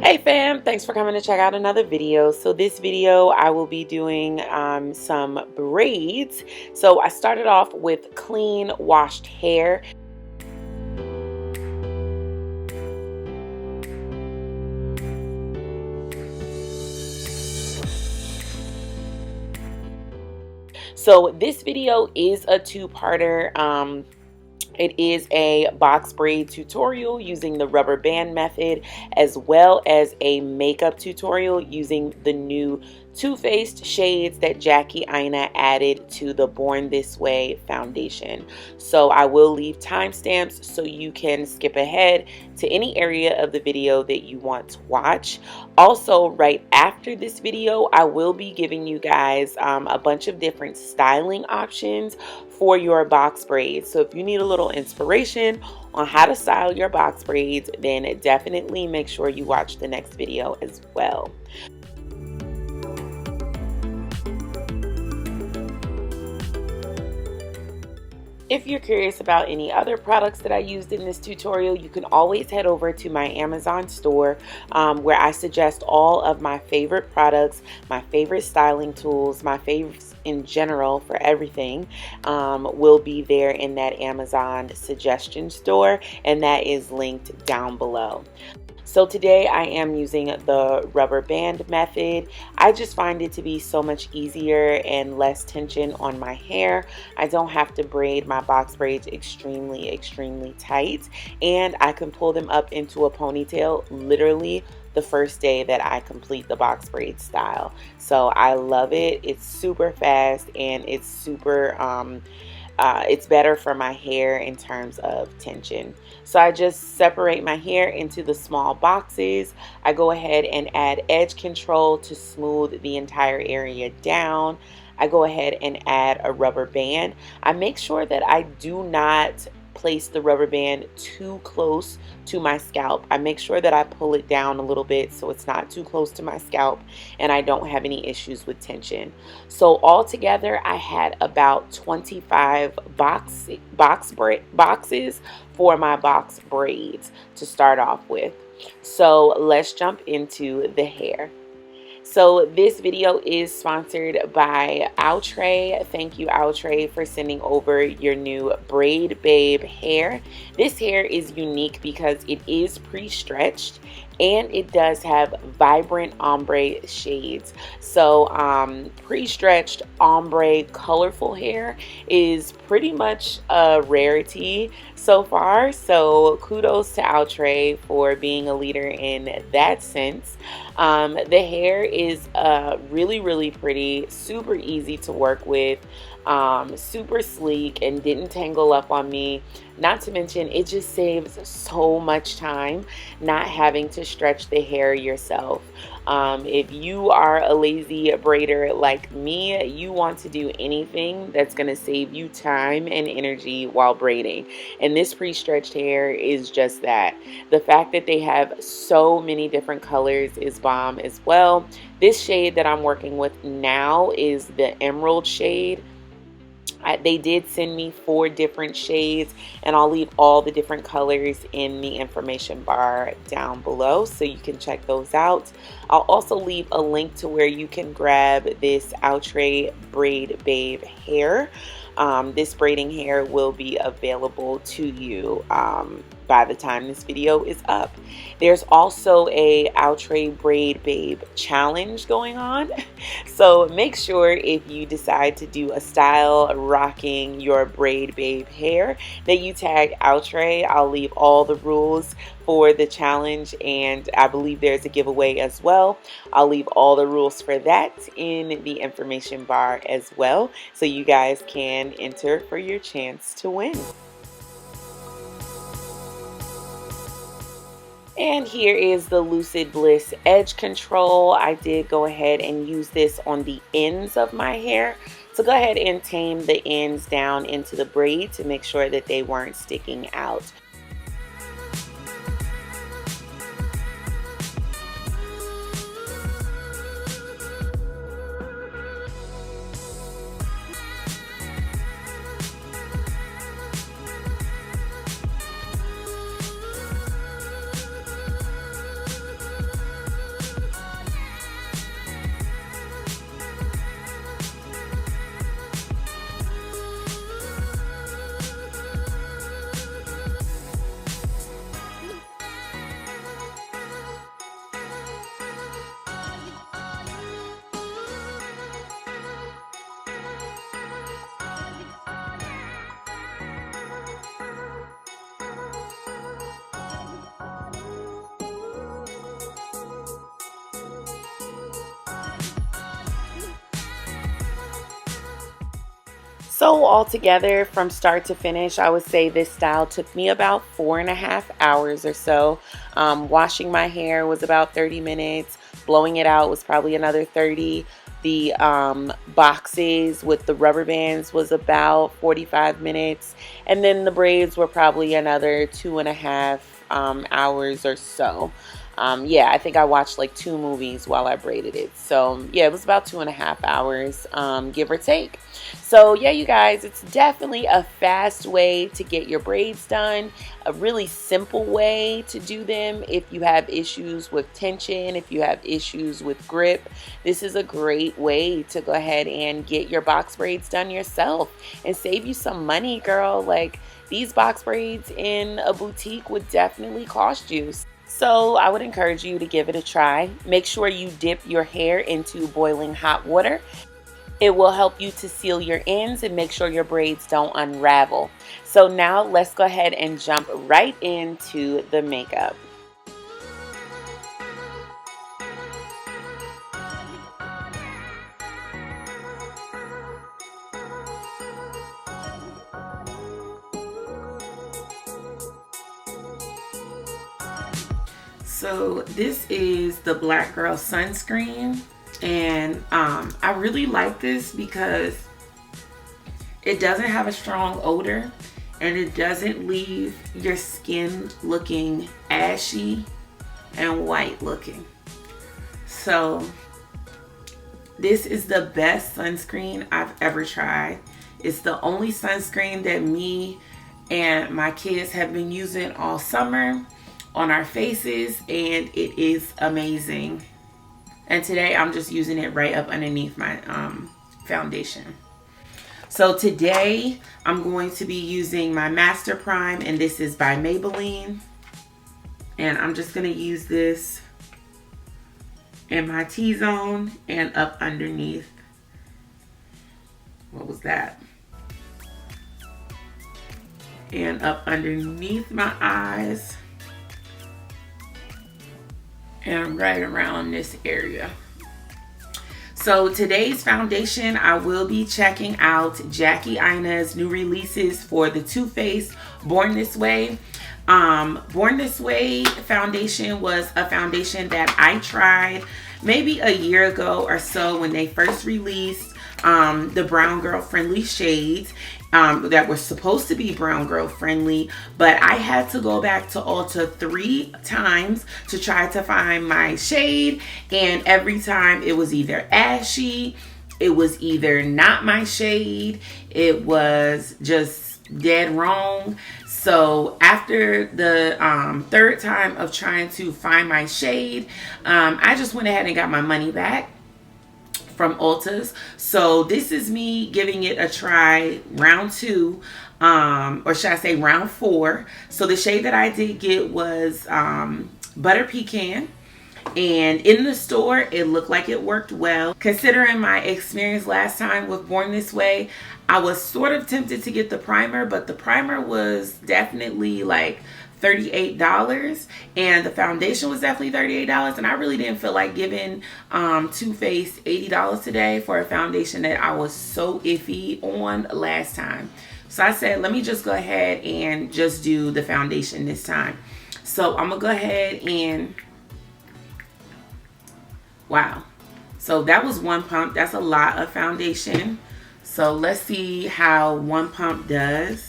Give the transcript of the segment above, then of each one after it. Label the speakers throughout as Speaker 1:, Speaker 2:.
Speaker 1: Hey fam, thanks for coming to check out another video. So this video I will be doing some braids. So I started off with clean washed hair. So this video is a two-parter. It is a box braid tutorial using the rubber band method, as well as a makeup tutorial using the new Too Faced shades that Jackie Aina added to the Born This Way foundation. So I will leave timestamps so you can skip ahead to any area of the video that you want to watch. Also, right after this video, I will be giving you guys a bunch of different styling options for your box braids. So if you need a little inspiration on how to style your box braids, then definitely make sure you watch the next video as well. If you're curious about any other products that I used in this tutorial, you can always head over to my Amazon store where I suggest all of my favorite products, my favorite styling tools, my favorites in general for everything will be there in that Amazon suggestion store, and that is linked down below. So today I am using the rubber band method. I just find it to be so much easier and less tension on my hair. I don't have to braid my box braids extremely tight, and I can pull them up into a ponytail literally the first day that I complete the box braid style. So I love it. It's super fast and it's super it's better for my hair in terms of tension. So I just separate my hair into the small boxes. I go ahead and add edge control to smooth the entire area down. I go ahead and add a rubber band. I make sure that I do not place the rubber band too close to my scalp. I make sure that I pull it down a little bit so it's not too close to my scalp and I don't have any issues with tension. So altogether I had about 25 boxes for my box braids to start off with. So let's jump into the hair. So this video is sponsored by Outre. Thank you, Outre, for sending over your new Braid Babe hair. This hair is unique because it is pre-stretched and it does have vibrant ombre shades. So pre-stretched ombre colorful hair is pretty much a rarity so far. So kudos to Outre for being a leader in that sense. The hair is really pretty, super easy to work with, super sleek, and didn't tangle up on me. Not to mention, it just saves so much time not having to stretch the hair yourself. If you are a lazy braider like me, you want to do anything that's going to save you time and energy while braiding. And this pre-stretched hair is just that. The fact that they have so many different colors is bomb as well. This shade that I'm working with now is the emerald shade. They did send me 4 different shades, and I'll leave all the different colors in the information bar down below so you can check those out. I'll also leave a link to where you can grab this Outre Braid Babe hair. This braiding hair will be available to you by the time this video is up. There's also a Outre Braid Babe challenge going on. So make sure if you decide to do a style rocking your Braid Babe hair that you tag Outre. I'll leave all the rules for the challenge, and I believe there's a giveaway as well. I'll leave all the rules for that in the information bar as well, so you guys can enter for your chance to win. And here is the Lucid Bliss edge control. I did go ahead and use this on the ends of my hair. So go ahead and tame the ends down into the braid to make sure that they weren't sticking out. So altogether, from start to finish, I would say this style took me about 4.5 hours or so. Washing my hair was about 30 minutes. Blowing it out was probably another 30. The boxes with the rubber bands was about 45 minutes. And then the braids were probably another 2.5 hours or so. Yeah, I think I watched like 2 movies while I braided it. So yeah, it was about 2.5 hours, give or take. So yeah, you guys, it's definitely a fast way to get your braids done, a really simple way to do them. If you have issues with tension, if you have issues with grip, this is a great way to go ahead and get your box braids done yourself and save you some money, girl. Like, these box braids in a boutique would definitely cost you. So I would encourage you to give it a try. Make sure you dip your hair into boiling hot water. It will help you to seal your ends and make sure your braids don't unravel. So now let's go ahead and jump right into the makeup. So this is the Black Girl Sunscreen. And I really like this because it doesn't have a strong odor and it doesn't leave your skin looking ashy and white looking. So this is the best sunscreen I've ever tried. It's the only sunscreen that me and my kids have been using all summer on our faces, and it is amazing. And today I'm just using it right up underneath my foundation. So today I'm going to be using my Master Prime, and this is by Maybelline. And I'm just going to use this in my T-zone and up underneath. What was that? And up underneath my eyes. And right around this area. So today's foundation, I will be checking out Jackie Aina's new releases for the Too Faced Born This Way. Born This Way foundation was a foundation that I tried maybe a year ago or so when they first released the Brown Girl Friendly shades. That were supposed to be brown girl friendly, but I had to go back to Ulta 3 times to try to find my shade, and every time it was either ashy, it was either not my shade, it was just dead wrong. So after the 3rd time of trying to find my shade, I just went ahead and got my money back from Ulta's. So this is me giving it a try, round 2, or should I say round 4. So the shade that I did get was Butter Pecan, and in the store it looked like it worked well. Considering my experience last time with Born This Way, I was sort of tempted to get the primer, but the primer was definitely like $38 and the foundation was definitely $38, and I really didn't feel like giving Too Faced $80 today for a foundation that I was so iffy on last time. So I said, let me just go ahead and just do the foundation this time. So I'm gonna go ahead and, wow, so that was 1 pump. That's a lot of foundation. So let's see how 1 pump does.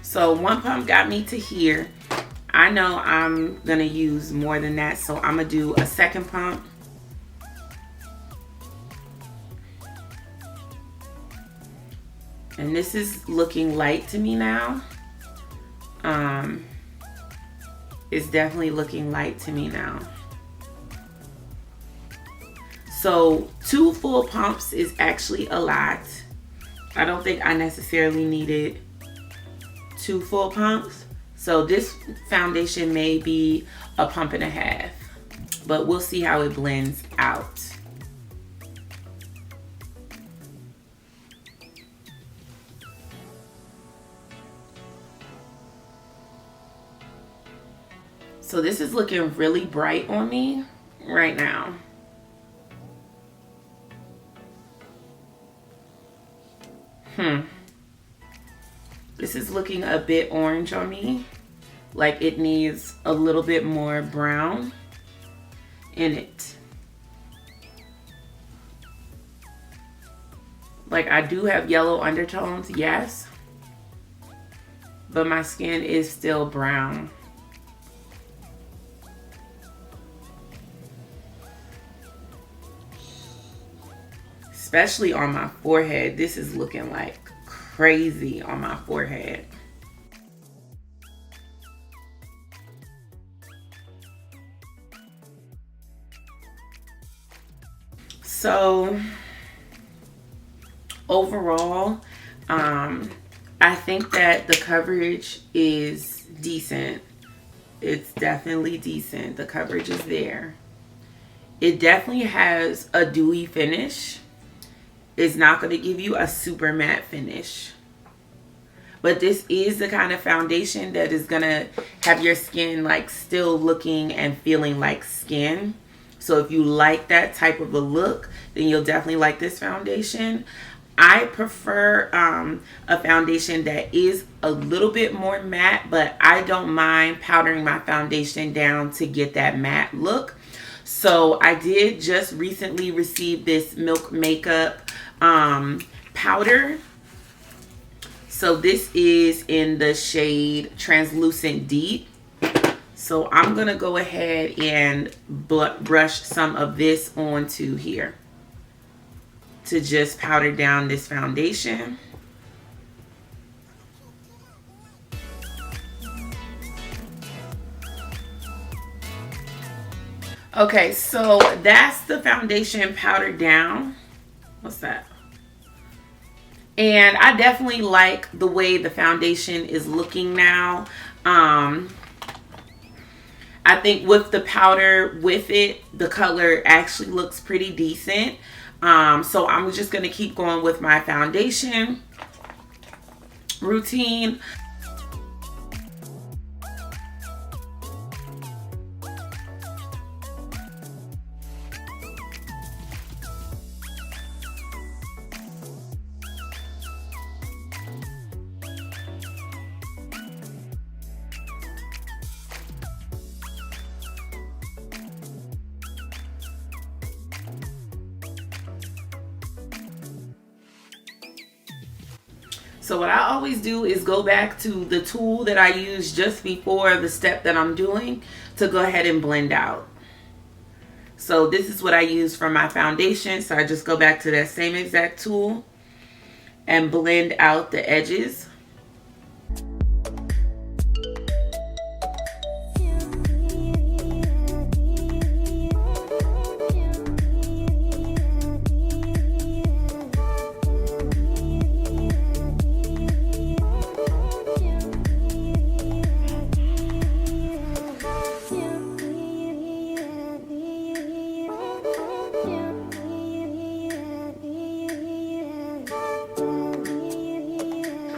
Speaker 1: So 1 pump got me to here. I know I'm gonna use more than that, so I'm gonna do a 2nd pump. And this is looking light to me now. It's definitely looking light to me now. So 2 full pumps is actually a lot. I don't think I necessarily needed 2 full pumps. So this foundation may be a 1.5 pumps, but we'll see how it blends out. So this is looking really bright on me right now. This is looking a bit orange on me. Like it needs a little bit more brown in it. Like I do have yellow undertones, yes. But my skin is still brown. Especially on my forehead. This is looking like crazy on my forehead. So overall, I think that the coverage is decent. It's definitely decent. The coverage is there. It definitely has a dewy finish. It's not going to give you a super matte finish. But this is the kind of foundation that is going to have your skin like still looking and feeling like skin. So if you like that type of a look, then you'll definitely like this foundation. I prefer a foundation that is a little bit more matte, but I don't mind powdering my foundation down to get that matte look. So I did just recently receive this Milk Makeup powder. So this is in the shade Translucent Deep. So I'm gonna go ahead and brush some of this onto here to just powder down this foundation. Okay, so that's the foundation powdered down. What's that? And I definitely like the way the foundation is looking now. I think with the powder with it, the color actually looks pretty decent. So I'm just going to keep going with my foundation routine. So what I always do is go back to the tool that I used just before the step that I'm doing to go ahead and blend out. So this is what I use for my foundation. So I just go back to that same exact tool and blend out the edges.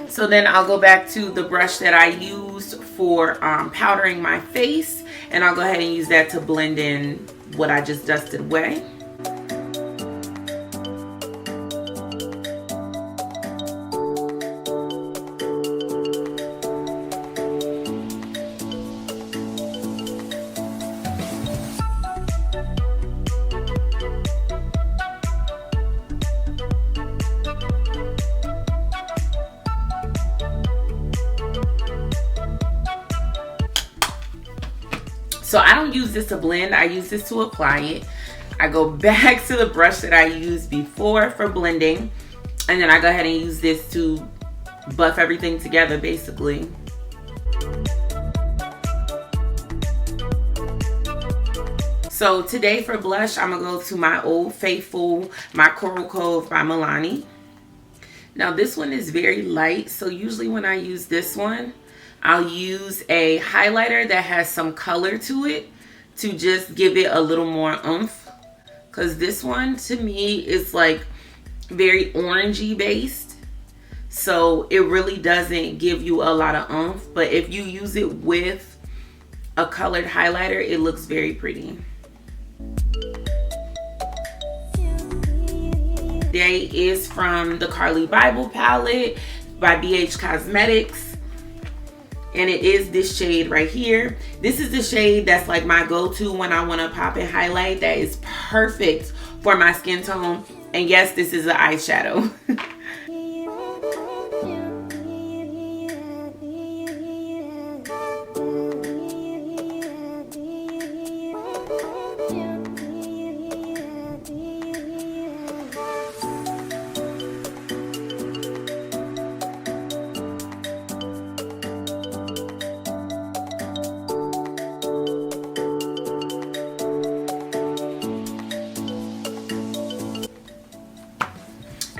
Speaker 1: So then I'll go back to the brush that I used for powdering my face, and I'll go ahead and use that to blend in what I just dusted away. So I don't use this to blend, I use this to apply it. I go back to the brush that I used before for blending, and then I go ahead and use this to buff everything together basically. So today for blush, I'm gonna go to my Old Faithful, my Coral Cove by Melanin. Now this one is very light, so usually when I use this one, I'll use a highlighter that has some color to it to just give it a little more oomph. Because this one to me is like very orangey based. So it really doesn't give you a lot of oomph. But if you use it with a colored highlighter, it looks very pretty. Today is from the Carly Bible palette by BH Cosmetics. And it is this shade right here. This is the shade that's like my go-to when I want to pop and highlight. That is perfect for my skin tone. And yes, this is an eyeshadow.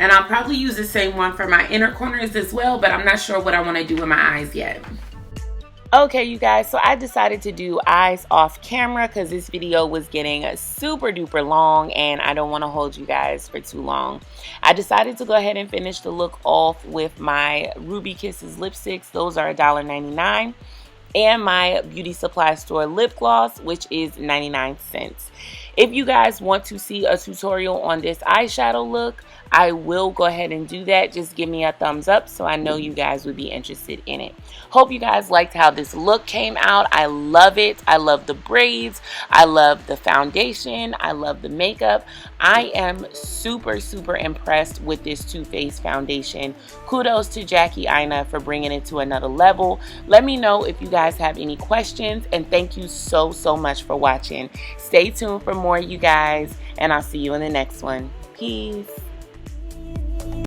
Speaker 1: And I'll probably use the same one for my inner corners as well, but I'm not sure what I want to do with my eyes yet. Okay, you guys, so I decided to do eyes off camera because this video was getting super duper long and I don't want to hold you guys for too long. I decided to go ahead and finish the look off with my Ruby Kisses lipsticks. Those are $1.99. And my beauty supply store lip gloss, which is 99 cents. If you guys want to see a tutorial on this eyeshadow look, I will go ahead and do that. Just give me a thumbs up so I know you guys would be interested in it. Hope you guys liked how this look came out. I love it. I love the braids. I love the foundation. I love the makeup. I am super, super impressed with this Too Faced foundation. Kudos to Jackie Aina for bringing it to another level. Let me know if you guys have any questions, and thank you so, so much for watching. Stay tuned for more, you guys, and I'll see you in the next one. Peace.